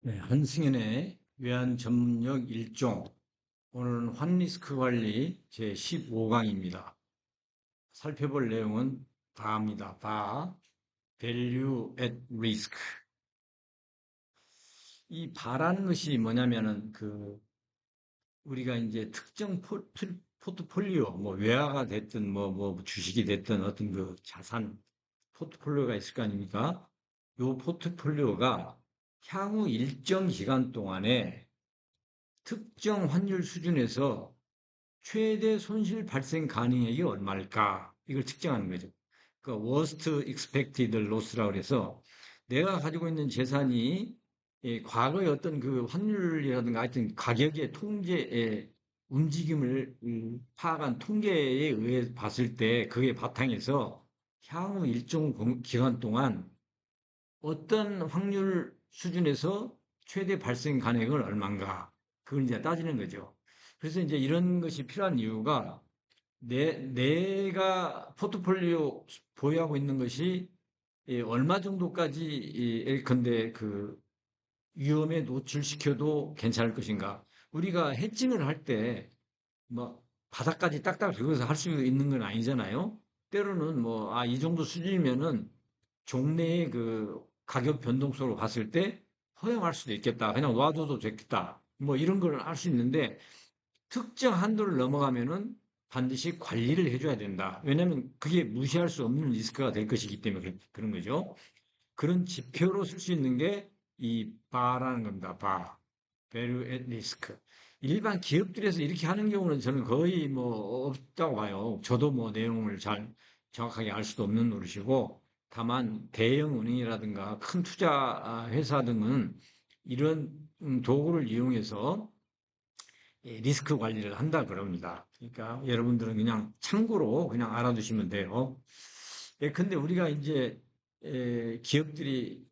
네, 한승연의 외환 전문역 1종. 오늘은 환리스크 관리 제 15강입니다. 살펴볼 내용은 바입니다. 바, Value at Risk. 이 바라는 것이 뭐냐면은 우리가 이제 특정 포트폴리오, 뭐 외화가 됐든 뭐 주식이 됐든 어떤 그 자산 포트폴리오가 있을 거 아닙니까? 요 포트폴리오가 향후 일정 기간 동안에 특정 환율 수준에서 최대 손실 발생 가능액이 얼마일까? 이걸 측정하는 거죠. 그 worst expected loss라고 해서 내가 가지고 있는 재산이 과거의 어떤 그 환율이라든가 하여튼 가격의 통계의 움직임을 파악한 통계에 의해 봤을 때 그게 바탕에서 향후 일정 기간 동안 어떤 확률 수준에서 최대 발생 가능액은 얼마인가? 그걸 이제 따지는 거죠. 그래서 이제 이런 것이 필요한 이유가 내가 포트폴리오 보유하고 있는 것이 얼마 정도까지 예컨대 그 위험에 노출시켜도 괜찮을 것인가? 우리가 해칭을 할 때 뭐 바닥까지 딱딱 긁어서 할 수 있는 건 아니잖아요. 때로는 뭐 이 정도 수준이면은 종래의 그 가격 변동성으로 봤을 때 허용할 수도 있겠다. 그냥 놔둬도 되겠다. 뭐 이런 걸 할 수 있는데 특정 한도를 넘어가면은 반드시 관리를 해줘야 된다. 왜냐하면 그게 무시할 수 없는 리스크가 될 것이기 때문에 그런 거죠. 그런 지표로 쓸 수 있는 게 이 바라는 겁니다. 바. Value at Risk. 일반 기업들에서 이렇게 하는 경우는 저는 거의 뭐 없다고 봐요. 저도 뭐 내용을 잘 정확하게 알 수도 없는 노릇이고, 다만 대형 은행이라든가 큰 투자 회사 등은 이런 도구를 이용해서 리스크 관리를 한다 그럽니다. 그러니까 여러분들은 그냥 참고로 그냥 알아두시면 돼요. 근데 우리가 이제 기업들이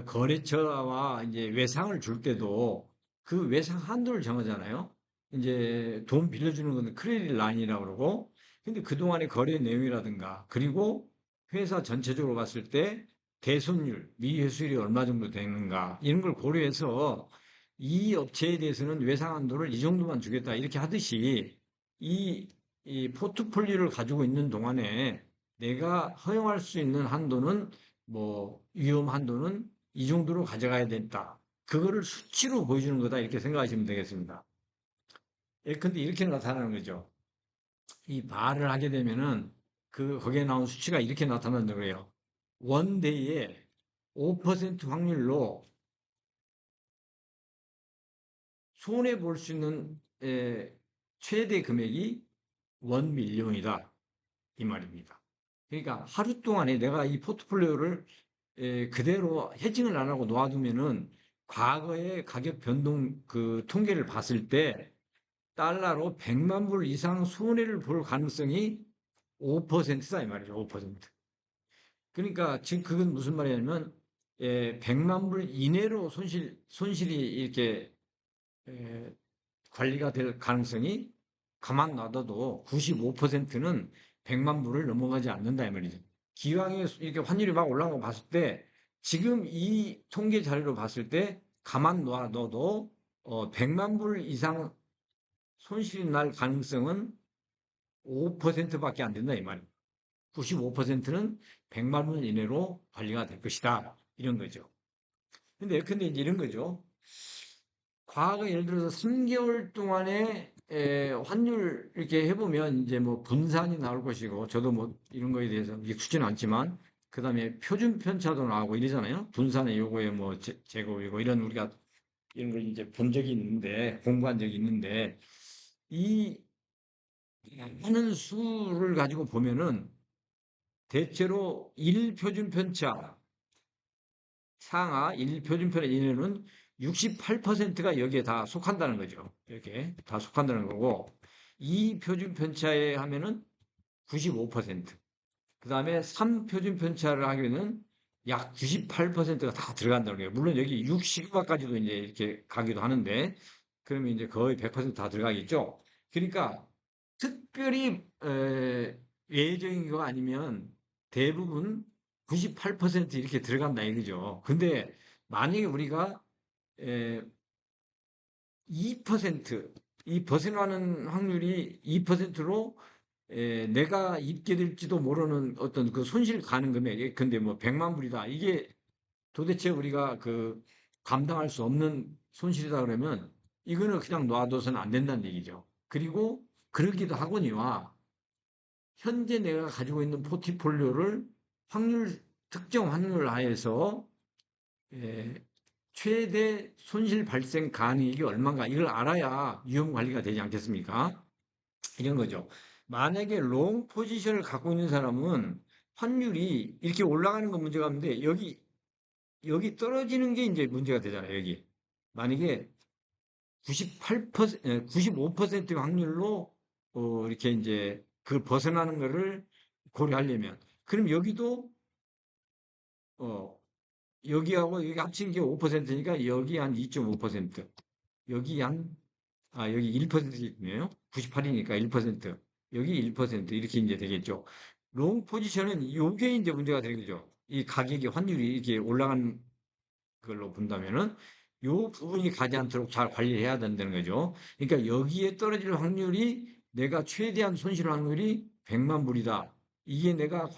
거래처와 이제 외상을 줄 때도 그 외상 한도를 정하잖아요. 이제 돈 빌려주는 건 크레딧 라인이라고 그러고, 근데 그동안의 거래 내용이라든가, 그리고 회사 전체적으로 봤을 때 대손율, 미회수율이 얼마 정도 되는가, 이런 걸 고려해서 이 업체에 대해서는 외상 한도를 이 정도만 주겠다, 이렇게 하듯이 이, 이 포트폴리오를 가지고 있는 동안에 내가 허용할 수 있는 한도는 뭐 위험 한도는 이 정도로 가져가야 된다. 그거를 수치로 보여주는 거다. 이렇게 생각하시면 되겠습니다. 근데 이렇게 나타나는 거죠. 이 말을 하게 되면은 거기에 나온 수치가 이렇게 나타난다고 그래요. 원데이에 5% 확률로 손해 볼 수 있는 최대 금액이 1밀리언이다. 이 말입니다. 그러니까 하루 동안에 내가 이 포트폴리오를 그대로 해징을 안 하고 놓아두면은 과거의 가격 변동 그 통계를 봤을 때 달러로 100만 불 이상 손해를 볼 가능성이 5%다 이 말이죠. 5%. 그러니까 지금 그건 무슨 말이냐면 100만 불 이내로 손실이 이렇게 에, 관리가 될 가능성이 가만 놔둬도 95%는 100만 불을 넘어가지 않는다 이 말이죠. 기왕에 이렇게 환율이 막 올라간 거 봤을 때 지금 이 통계 자료로 봤을 때 가만 놔둬도 100만 불 이상 손실이 날 가능성은 5%밖에 안 된다 이 말이에요. 95%는 100만 불 이내로 관리가 될 것이다. 이런 거죠. 근데 이제 이런 거죠. 과거 예를 들어서 3개월 동안에 환율 이렇게 해보면 이제 뭐 분산이 나올 것이고 저도 뭐 이런 거에 대해서 익숙지는 않지만 그다음에 표준 편차도 나오고 이러잖아요. 분산의 요거에 뭐 제곱이고 이런 우리가 이런 걸 이제 본 적이 있는데 공부한 적이 있는데 이 하는 수를 가지고 보면은 대체로 1표준 편차 상하 1표준편 이내는 68%가 여기에 다 속한다는 거죠. 이렇게 다 속한다는 거고, 2표준 편차에 하면은 95%, 그 다음에 3표준 편차를 하면은 약 98%가 다 들어간다는 거예요. 물론 여기 6시그마까지도 이제 이렇게 가기도 하는데, 그러면 이제 거의 100%다 들어가겠죠. 그러니까 특별히 예외적인 거 아니면 대부분 98% 이렇게 들어간다 이거죠. 근데 만약에 우리가 2%, 이 벗어나는 확률이 2%로 내가 입게 될지도 모르는 어떤 그 손실 가능 금액이 근데 뭐 100만 불이다. 이게 도대체 우리가 그 감당할 수 없는 손실이다 그러면 이거는 그냥 놔둬서는 안 된다는 얘기죠. 그리고 그러기도 하거니와 현재 내가 가지고 있는 포트폴리오를 특정 확률 하에서 에, 최대 손실 발생 가능액이 얼마인가 이걸 알아야 위험 관리가 되지 않겠습니까? 이런 거죠. 만약에 롱 포지션을 갖고 있는 사람은 환율이 이렇게 올라가는 건 문제가 없는데 여기 떨어지는 게 이제 문제가 되잖아요. 여기 만약에 98%, 95% 확률로 이렇게 이제 그 벗어나는 거를 고려하려면 그럼 여기도 어, 여기하고 여기 합친 게 5%니까 여기 한 2.5%, 여기 여기 1%네요. 98이니까 1%, 여기 1% 이렇게 이제 되겠죠. 롱 포지션은 요게 이제 문제가 되는 거죠. 이 가격이 환율이 이렇게 올라간 걸로 본다면은 요 부분이 가지 않도록 잘 관리해야 된다는 거죠. 그러니까 여기에 떨어질 확률이 내가 최대한 손실 확률이 100만 불이다. 이게 내가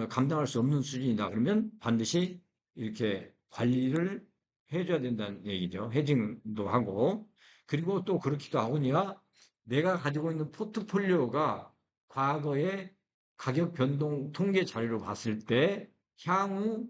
감당할 수 없는 수준이다. 그러면 반드시 이렇게 관리를 해줘야 된다는 얘기죠. 헤징도 하고. 그리고 또 그렇기도 하거니와 내가 가지고 있는 포트폴리오가 과거의 가격 변동 통계 자료로 봤을 때 향후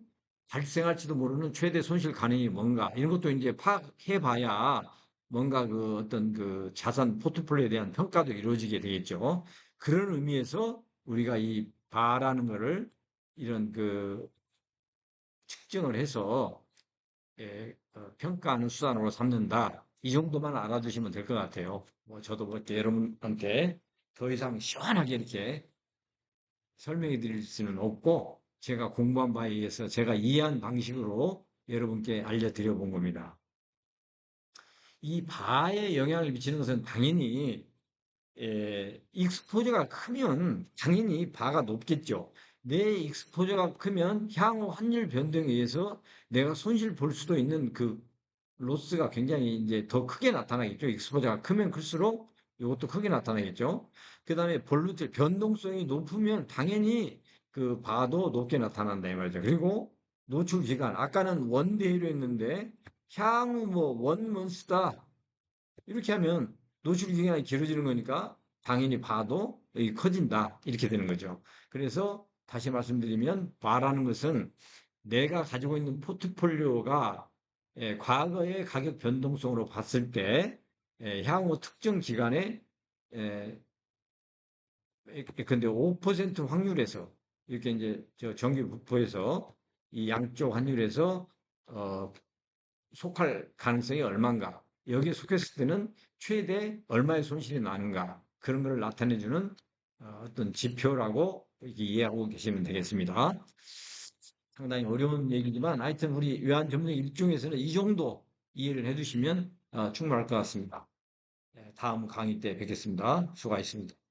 발생할지도 모르는 최대 손실 가능이 뭔가 이런 것도 이제 파악해 봐야 뭔가 그 어떤 그 자산 포트폴리오에 대한 평가도 이루어지게 되겠죠. 그런 의미에서 우리가 이 바라는 거를 이런 그 측정을 해서 평가하는 수단으로 삼는다. 이 정도만 알아두시면 될 것 같아요. 뭐 저도 뭐 이렇게 여러분한테 더 이상 시원하게 이렇게 설명해 드릴 수는 없고, 제가 공부한 바에 의해서 제가 이해한 방식으로 여러분께 알려드려 본 겁니다. 이 바에 영향을 미치는 것은 당연히, 익스포저가 크면 당연히 바가 높겠죠. 내 익스포저가 크면 향후 환율 변동에 의해서 내가 손실 볼 수도 있는 그 로스가 굉장히 이제 더 크게 나타나겠죠. 익스포저가 크면 클수록 이것도 크게 나타나겠죠. 그 다음에 볼루틸 변동성이 높으면 당연히 그 바도 높게 나타난다 이 말이죠. 그리고 노출 기간 아까는 원데이로 했는데 향후 뭐 원먼스다 이렇게 하면 노출 기간이 길어지는 거니까 당연히 바도 여기 커진다 이렇게 되는 거죠. 그래서 다시 말씀드리면 바라는 것은 내가 가지고 있는 포트폴리오가 과거의 가격 변동성으로 봤을 때 향후 특정 기간에 근데 5% 확률에서 이렇게 이제 저 정기 분포에서 이 양쪽 환율에서 어, 속할 가능성이 얼마인가 여기에 속했을 때는 최대 얼마의 손실이 나는가 그런 걸 나타내주는 어떤 지표라고 이렇게 이해하고 계시면 되겠습니다. 상당히 어려운 얘기지만 하여튼 우리 외환 전문의 일종에서는 이 정도 이해를 해주시면 충분할 것 같습니다. 다음 강의 때 뵙겠습니다. 수고하셨습니다.